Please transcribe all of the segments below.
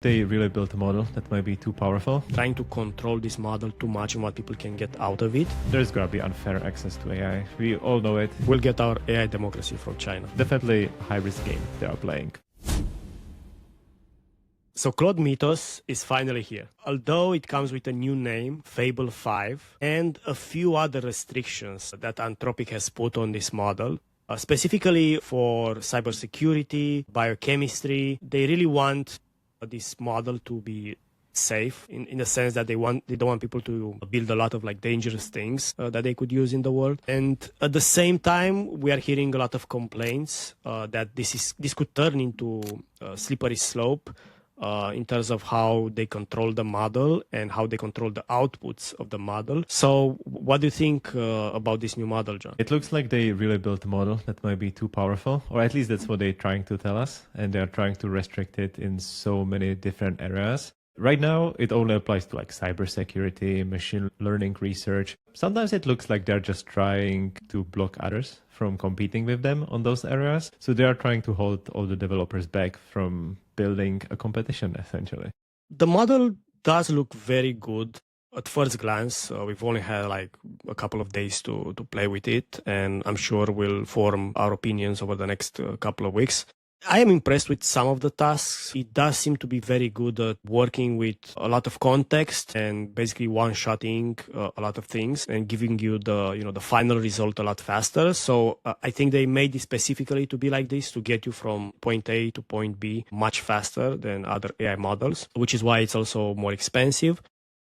They really built a model that might be too powerful. Trying to control this model too much and what people can get out of it. There's going to be unfair access to AI. We all know it. We'll get our AI democracy from China. Definitely a high-risk game they are playing. So Claude Mythos is finally here. Although it comes with a new name, Fable 5, and a few other restrictions that Anthropic has put on this model, specifically for cybersecurity, biochemistry, they really want this model to be safe in the sense that they don't want people to build a lot of like dangerous things that they could use in the world. And at the same time, we are hearing a lot of complaints that this could turn into a slippery slope in terms of how they control the model and how they control the outputs of the model. So what do you think about this new model, John? It looks like they really built a model that might be too powerful, or at least that's what they're trying to tell us. And they're trying to restrict it in so many different areas. Right now, it only applies to like cybersecurity, machine learning research. Sometimes it looks like they're just trying to block others from competing with them on those areas. So they are trying to hold all the developers back from building a competition, essentially. The model does look very good at first glance. We've only had like a couple of days to play with it, and I'm sure we'll form our opinions over the next couple of weeks. I am impressed with some of the tasks. It does seem to be very good at working with a lot of context and basically one-shotting a lot of things and giving you the final result a lot faster. So I think they made it specifically to be like this, to get you from point A to point B much faster than other AI models, which is why it's also more expensive.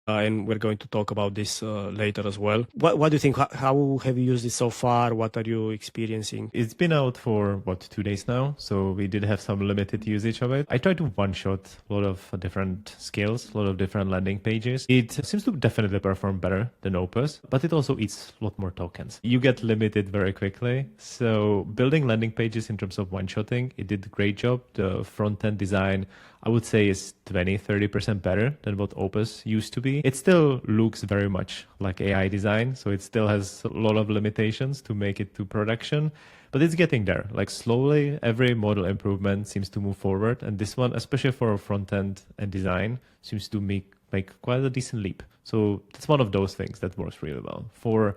And we're going to talk about this later as well. What do you think? How have you used it so far? What are you experiencing? It's been out for, 2 days now? So we did have some limited usage of it. I tried to one-shot a lot of different skills, a lot of different landing pages. It seems to definitely perform better than Opus, but it also eats a lot more tokens. You get limited very quickly. So building landing pages in terms of one-shotting, it did a great job. The front-end design, I would say, is 20-30% better than what Opus used to be. It still looks very much like AI design, so it still has a lot of limitations to make it to production, but it's getting there. Like slowly, every model improvement seems to move forward, and this one, especially for front end and design, seems to make quite a decent leap. So that's one of those things that works really well. For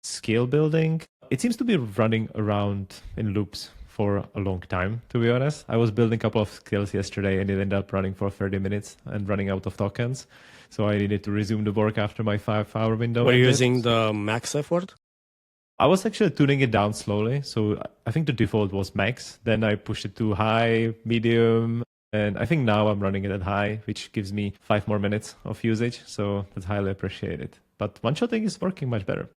scale building, it seems to be running around in loops for a long time, to be honest. I was building a couple of skills yesterday and it ended up running for 30 minutes and running out of tokens. So I needed to resume the work after my 5-hour window. Were you using the max effort? I was actually tuning it down slowly. So I think the default was max. Then I pushed it to high, medium, and I think now I'm running it at high, which gives me 5 more minutes of usage. So that's highly appreciated. But one-shotting is working much better.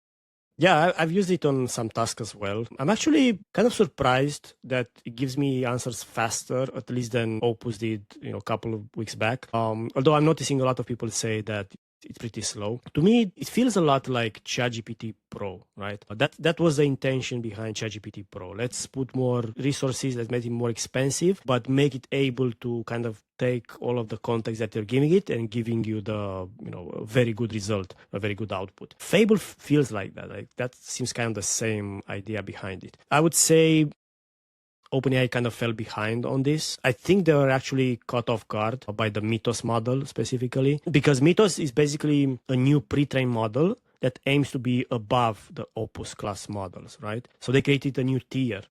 Yeah, I've used it on some tasks as well. I'm actually kind of surprised that it gives me answers faster, at least than Opus did, a couple of weeks back. Although I'm noticing a lot of people say that it's pretty slow. To me, it feels a lot like ChatGPT Pro, right? That was the intention behind ChatGPT Pro. Let's put more resources, let's make it more expensive, but make it able to kind of take all of the context that you're giving it and giving you the, a very good result, a very good output. Fable feels like that. Like that seems kind of the same idea behind it. I would say OpenAI kind of fell behind on this. I think they were actually caught off guard by the Mythos model specifically, because Mythos is basically a new pre-trained model that aims to be above the Opus class models, right? So they created a new tier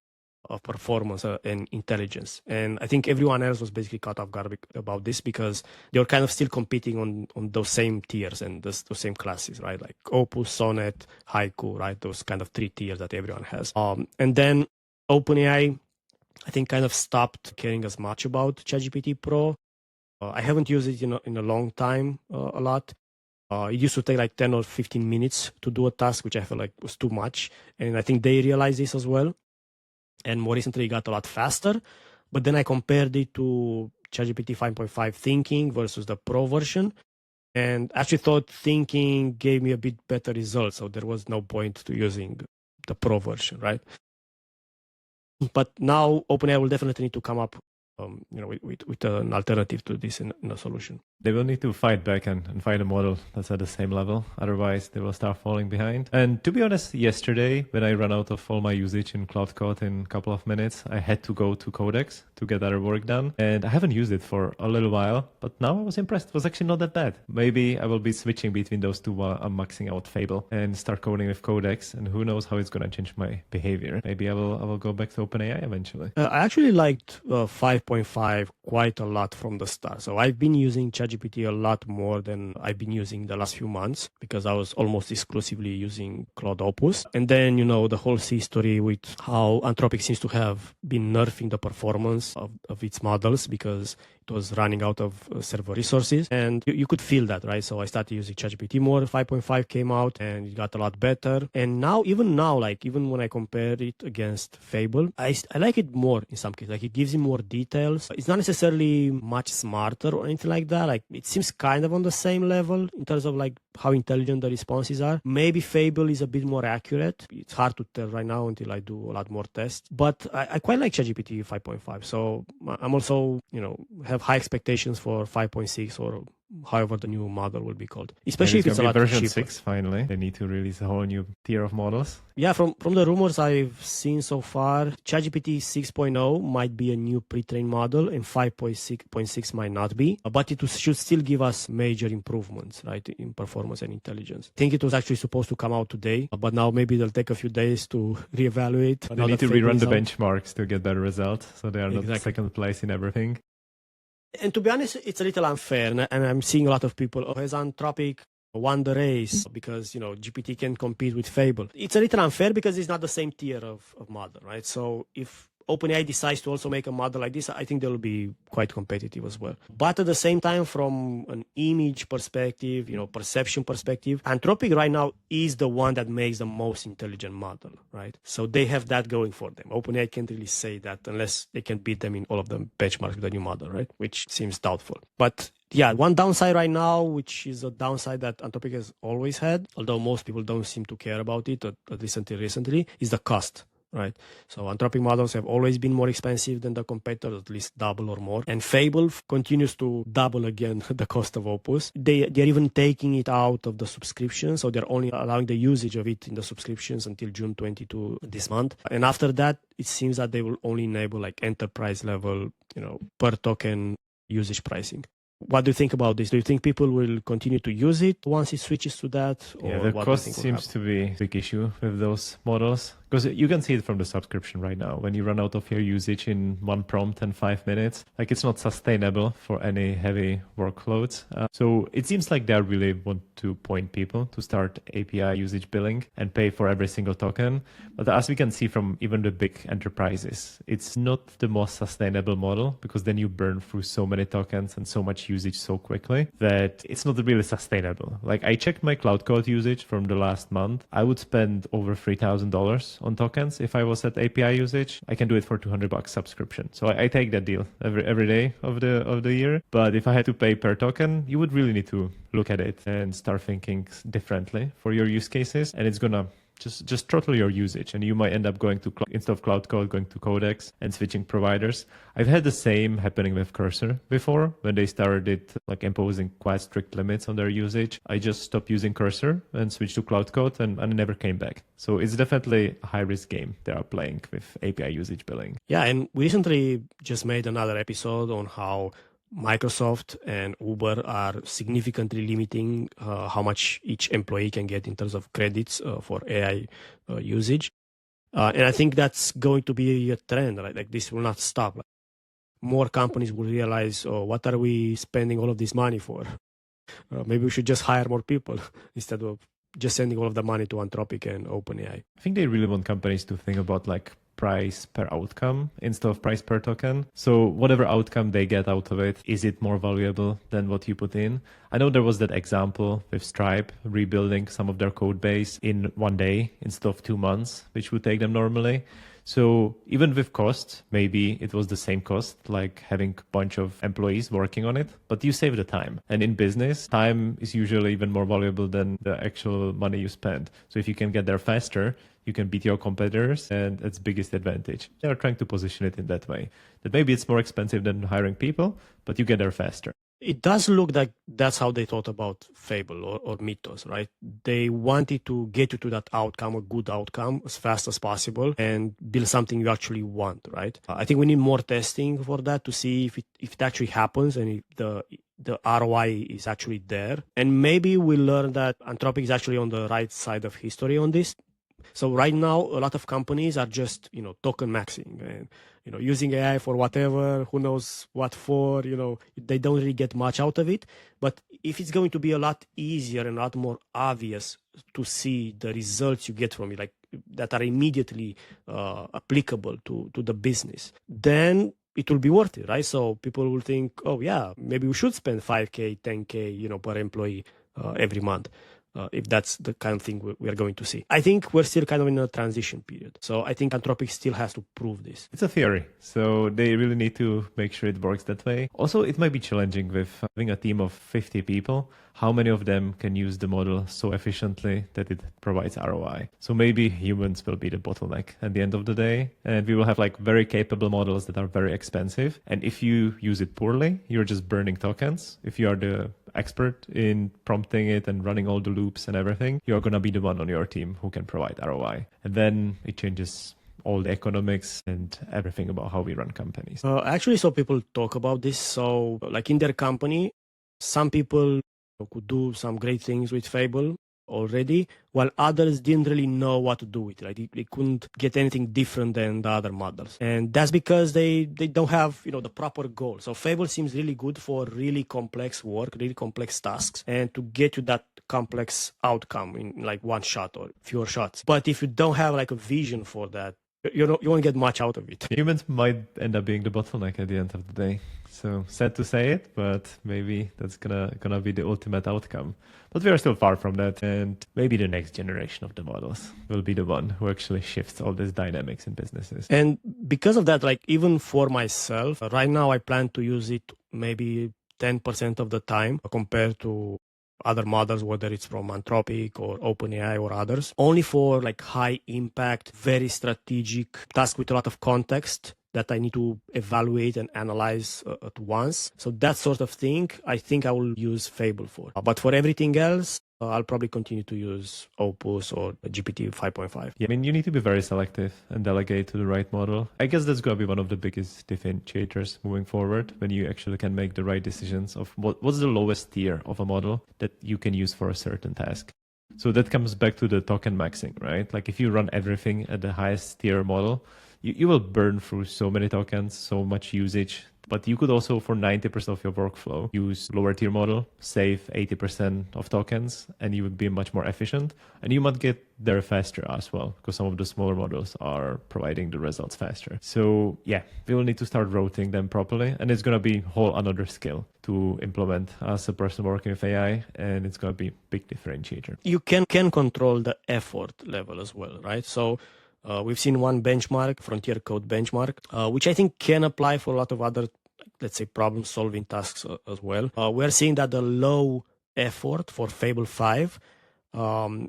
of performance and intelligence. And I think everyone else was basically caught off guard about this because they were kind of still competing on those same tiers and those same classes, right? Like Opus, Sonnet, Haiku, right? Those kind of 3 tiers that everyone has. And then OpenAI, I think, kind of stopped caring as much about ChatGPT Pro. I haven't used it in a long time, a lot. It used to take like 10 or 15 minutes to do a task, which I felt like was too much. And I think they realized this as well. And more recently, it got a lot faster. But then I compared it to ChatGPT 5.5 Thinking versus the Pro version. And actually thought Thinking gave me a bit better results. So there was no point to using the Pro version, right? But now OpenAI will definitely need to come up with an alternative to this in a solution. They will need to fight back and find a model that's at the same level. Otherwise, they will start falling behind. And to be honest, yesterday, when I ran out of all my usage in Cloud Code in a couple of minutes, I had to go to Codex to get other work done. And I haven't used it for a little while, but now I was impressed. It was actually not that bad. Maybe I will be switching between those two while I'm maxing out Fable and start coding with Codex. And who knows how it's going to change my behavior. Maybe I will go back to OpenAI eventually. I actually liked 5.5 quite a lot from the start. So I've been using ChatGPT a lot more than I've been using the last few months because I was almost exclusively using Cloud Opus. And then, the whole history with how Anthropic seems to have been nerfing the performance of its models because it was running out of server resources. And you could feel that, right? So I started using ChatGPT more. 5.5 came out and it got a lot better. And now, even when I compare it against Fable, I like it more in some cases. Like it gives you more details. It's not necessarily much smarter or anything like that. Like it seems kind of on the same level in terms of like how intelligent the responses are. Maybe Fable is a bit more accurate. It's hard to tell right now until I do a lot more tests. But I quite like ChatGPT 5.5. So I'm also, have high expectations for 5.6 or however the new model will be called, especially if it's a lot version cheaper. 6 finally. They need to release a whole new tier of models. Yeah, from the rumors I've seen so far, ChatGPT 6.0 might be a new pre-trained model and 5.6 might not be, but it should still give us major improvements, right, in performance and intelligence. I think it was actually supposed to come out today, but now maybe it'll take a few days to reevaluate. They need to rerun the benchmarks to get better results, so they are not second place in everything. And to be honest, it's a little unfair, and I'm seeing a lot of people, has Anthropic won the race because, GPT can compete with Fable? It's a little unfair because it's not the same tier of model, right? So if OpenAI decides to also make a model like this, I think they'll be quite competitive as well. But at the same time, from an image perspective, perception perspective, Anthropic right now is the one that makes the most intelligent model, right? So they have that going for them. OpenAI can't really say that unless they can beat them in all of the benchmarks with the new model, right? Which seems doubtful. But yeah, one downside right now, which is a downside that Anthropic has always had, although most people don't seem to care about it, at least until recently, is the cost. Right. So Anthropic models have always been more expensive than the competitors, at least double or more. And Fable continues to double again the cost of Opus. They're even taking it out of the subscription. So they're only allowing the usage of it in the subscriptions until June 22 this month. And after that, it seems that they will only enable like enterprise level, per token usage pricing. What do you think about this? Do you think people will continue to use it once it switches to that? Or the cost seems to be a big issue with those models. Because you can see it from the subscription right now. When you run out of your usage in one prompt and 5 minutes, like it's not sustainable for any heavy workloads. So it seems like they really want to point people to start API usage billing and pay for every single token. But as we can see from even the big enterprises, it's not the most sustainable model because then you burn through so many tokens and so much usage so quickly that it's not really sustainable. Like I checked my Cloud Code usage from the last month. I would spend over $3,000 on tokens if I was at API usage. I can do it for $200 subscription. So I take that deal every day of the year. But if I had to pay per token, you would really need to look at it and start thinking differently for your use cases. And it's gonna just throttle your usage, and you might end up going to instead of Cloud Code, going to Codex and switching providers. I've had the same happening with Cursor before when they started like imposing quite strict limits on their usage. I just stopped using Cursor and switched to Cloud Code and never came back. So it's definitely a high risk game they are playing with API usage billing. Yeah, and we recently just made another episode on how Microsoft and Uber are significantly limiting how much each employee can get in terms of credits for AI usage. And I think that's going to be a trend, right? Like this will not stop. More companies will realize, what are we spending all of this money for? Maybe we should just hire more people instead of just sending all of the money to Anthropic and OpenAI. I think they really want companies to think about like price per outcome instead of price per token. So whatever outcome they get out of it, is it more valuable than what you put in? I know there was that example with Stripe rebuilding some of their code base in 1 day instead of 2 months, which would take them normally. So even with cost, maybe it was the same cost, like having a bunch of employees working on it, but you save the time. And in business, time is usually even more valuable than the actual money you spend. So if you can get there faster, you can beat your competitors, and its biggest advantage. They are trying to position it in that way. That maybe it's more expensive than hiring people, but you get there faster. It does look like that's how they thought about Fable or Mythos, right? They wanted to get you to that outcome, a good outcome, as fast as possible and build something you actually want, right? I think we need more testing for that to see if it actually happens and if the ROI is actually there. And maybe we learn that Anthropic is actually on the right side of history on this. So right now, a lot of companies are just, token maxing and, using AI for whatever, who knows what for, they don't really get much out of it. But if it's going to be a lot easier and a lot more obvious to see the results you get from it, like that are immediately applicable to the business, then it will be worth it, right? So people will think, oh yeah, maybe we should spend 5K, 10K, per employee every month. If that's the kind of thing we are going to see. I think we're still kind of in a transition period. So I think Anthropic still has to prove this. It's a theory. So they really need to make sure it works that way. Also, it might be challenging with having a team of 50 people. How many of them can use the model so efficiently that it provides ROI? So maybe humans will be the bottleneck at the end of the day. And we will have like very capable models that are very expensive. And if you use it poorly, you're just burning tokens. If you are the expert in prompting it and running all the loops and everything, you're going to be the one on your team who can provide ROI. And then it changes all the economics and everything about how we run companies. Actually, so people talk about this. So like in their company, some people could do some great things with Fable already, while others didn't really know what to do with it. Like they couldn't get anything different than the other models. And that's because they don't have, the proper goal. So Fable seems really good for really complex work, really complex tasks, and to get you that complex outcome in like one shot or fewer shots. But if you don't have like a vision for that, you won't get much out of it. Humans might end up being the bottleneck at the end of the day. So sad to say it, but maybe that's gonna be the ultimate outcome. But we are still far from that, and maybe the next generation of the models will be the one who actually shifts all these dynamics in businesses. And because of that, like even for myself, right now I plan to use it maybe 10% of the time compared to other models, whether it's from Anthropic or OpenAI or others, only for like high impact, very strategic task with a lot of context that I need to evaluate and analyze at once. So that sort of thing, I think I will use Fable for. But for everything else, I'll probably continue to use Opus or GPT 5.5. Yeah, I mean, you need to be very selective and delegate to the right model. I guess that's going to be one of the biggest differentiators moving forward, when you actually can make the right decisions of what's the lowest tier of a model that you can use for a certain task. So that comes back to the token maxing, right? Like if you run everything at the highest tier model, you will burn through so many tokens, so much usage. But you could also, for 90% of your workflow, use lower tier model, save 80% of tokens, and you would be much more efficient. And you might get there faster as well, because some of the smaller models are providing the results faster. So yeah, we will need to start routing them properly. And it's going to be a whole another skill to implement as a person working with AI. And it's going to be a big differentiator. You can control the effort level as well, right? So we've seen one benchmark, Frontier Code benchmark, which I think can apply for a lot of other, let's say, problem-solving tasks as well. We're seeing that the low effort for Fable 5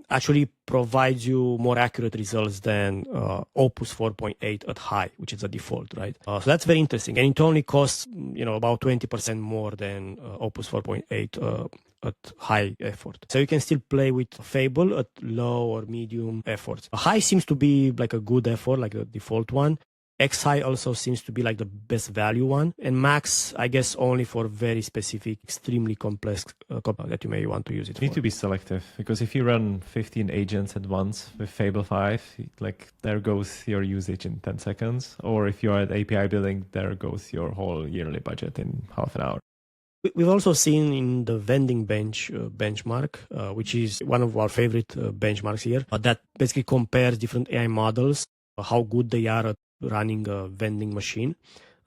actually provides you more accurate results than Opus 4.8 at high, which is a default, right? So that's very interesting. And it only costs, about 20% more than Opus 4.8 at high effort. So you can still play with Fable at low or medium efforts. High seems to be like a good effort, like a default one. X high also seems to be like the best value one. And max, I guess, only for very specific, extremely complex that you may want to use it for. You need to be selective, because if you run 15 agents at once with Fable 5, like there goes your usage in 10 seconds. Or if you're at API building, there goes your whole yearly budget in half an hour. We've also seen in the vending benchmark, which is one of our favorite benchmarks here, that basically compares different AI models, how good they are at running a vending machine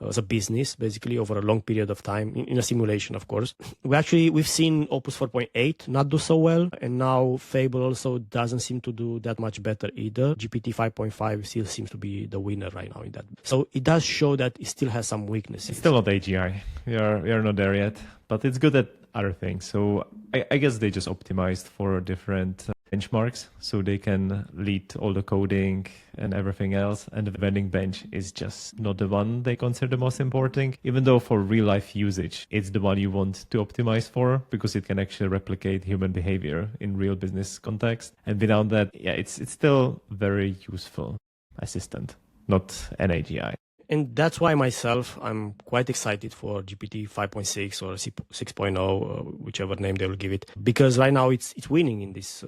as a business, basically over a long period of time in a simulation, of course. We've seen Opus 4.8 not do so well, and now Fable also doesn't seem to do that much better either. GPT 5.5 still seems to be the winner right now in that. So it does show that it still has some weaknesses. It's still not AGI. We are not there yet, but it's good at other things. So I guess they just optimized for different benchmarks, so they can lead all the coding and everything else. And the vending bench is just not the one they consider the most important, even though for real life usage, it's the one you want to optimize for because it can actually replicate human behavior in real business context. And without that, yeah, it's still very useful assistant, not an AGI. And that's why myself, I'm quite excited for GPT 5.6 or 6.0, whichever name they will give it, because right now it's winning in this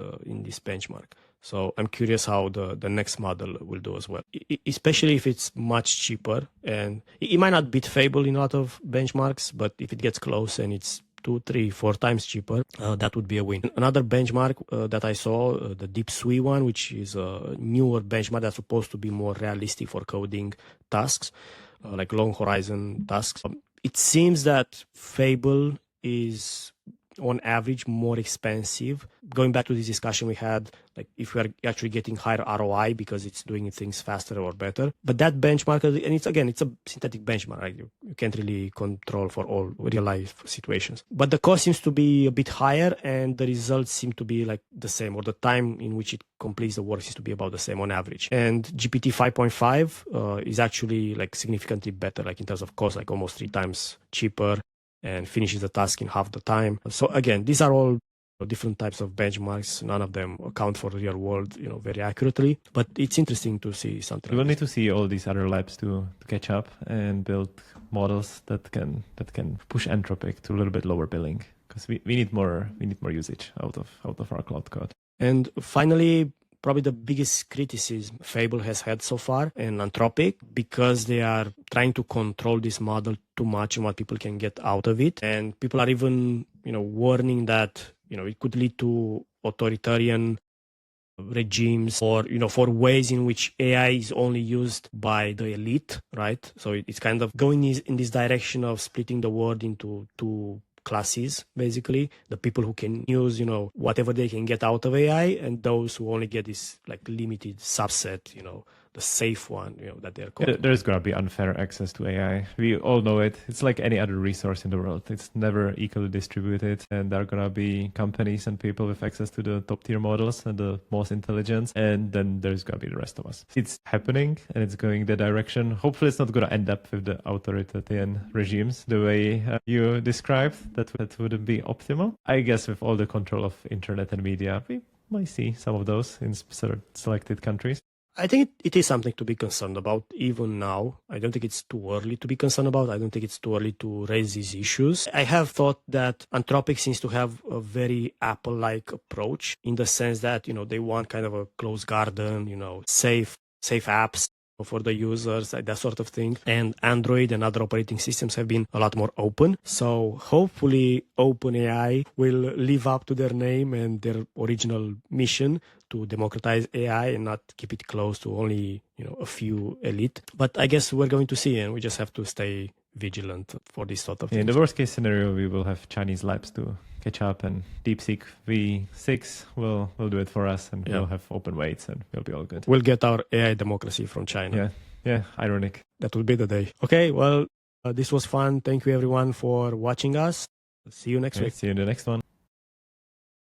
benchmark. So I'm curious how the next model will do as well, especially if it's much cheaper. And it might not beat Fable in a lot of benchmarks, but if it gets close and it's 2, 3, 4 times cheaper, that would be a win. Another benchmark that I saw, the Deep Moat one, which is a newer benchmark that's supposed to be more realistic for coding tasks, like long horizon tasks. It seems that Fable is on average more expensive. Going back to this discussion we had, like if we are actually getting higher ROI because it's doing things faster or better. But that benchmark, and it's a synthetic benchmark, right? You can't really control for all real life situations. But the cost seems to be a bit higher and the results seem to be like the same, or the time in which it completes the work seems to be about the same on average. And GPT 5.5 is actually like significantly better, like in terms of cost, like almost 3 times cheaper, and finishes the task in half the time. So again, these are all different types of benchmarks. None of them account for the real world, very accurately. But it's interesting to see something. We will need to see all these other labs to catch up and build models that can push Anthropic to a little bit lower billing, because we need more usage out of our cloud code. And finally, probably the biggest criticism Fable has had so far, and Anthropic, because they are trying to control this model too much and what people can get out of it. And people are even, warning that, it could lead to authoritarian regimes, or, for ways in which AI is only used by the elite, right? So it's kind of going in this direction of splitting the world into two classes, basically. The people who can use, whatever they can get out of AI, and those who only get this like limited subset, the safe one, that they're called. There's going to be unfair access to AI. We all know it. It's like any other resource in the world. It's never equally distributed. And there are going to be companies and people with access to the top tier models and the most intelligence. And then there's going to be the rest of us. It's happening and it's going the direction. Hopefully it's not going to end up with the authoritarian regimes the way you described. That wouldn't be optimal. I guess with all the control of internet and media, we might see some of those in selected countries. I think it is something to be concerned about even now. I don't think it's too early to be concerned about. I don't think it's too early to raise these issues. I have thought that Anthropic seems to have a very Apple-like approach, in the sense that, they want kind of a closed garden, safe apps for the users, that sort of thing. And Android and other operating systems have been a lot more open. So hopefully OpenAI will live up to their name and their original mission to democratize AI and not keep it close to only, a few elite. But I guess we're going to see, and we just have to stay vigilant for this sort of thing. In the worst case scenario, we will have Chinese labs to catch up, and DeepSeek V6 will do it for us, and we'll have open weights, and we'll be all good. We'll get our AI democracy from China. Yeah, ironic. That will be the day. Okay, well, this was fun. Thank you everyone for watching us. See you next week. See you in the next one.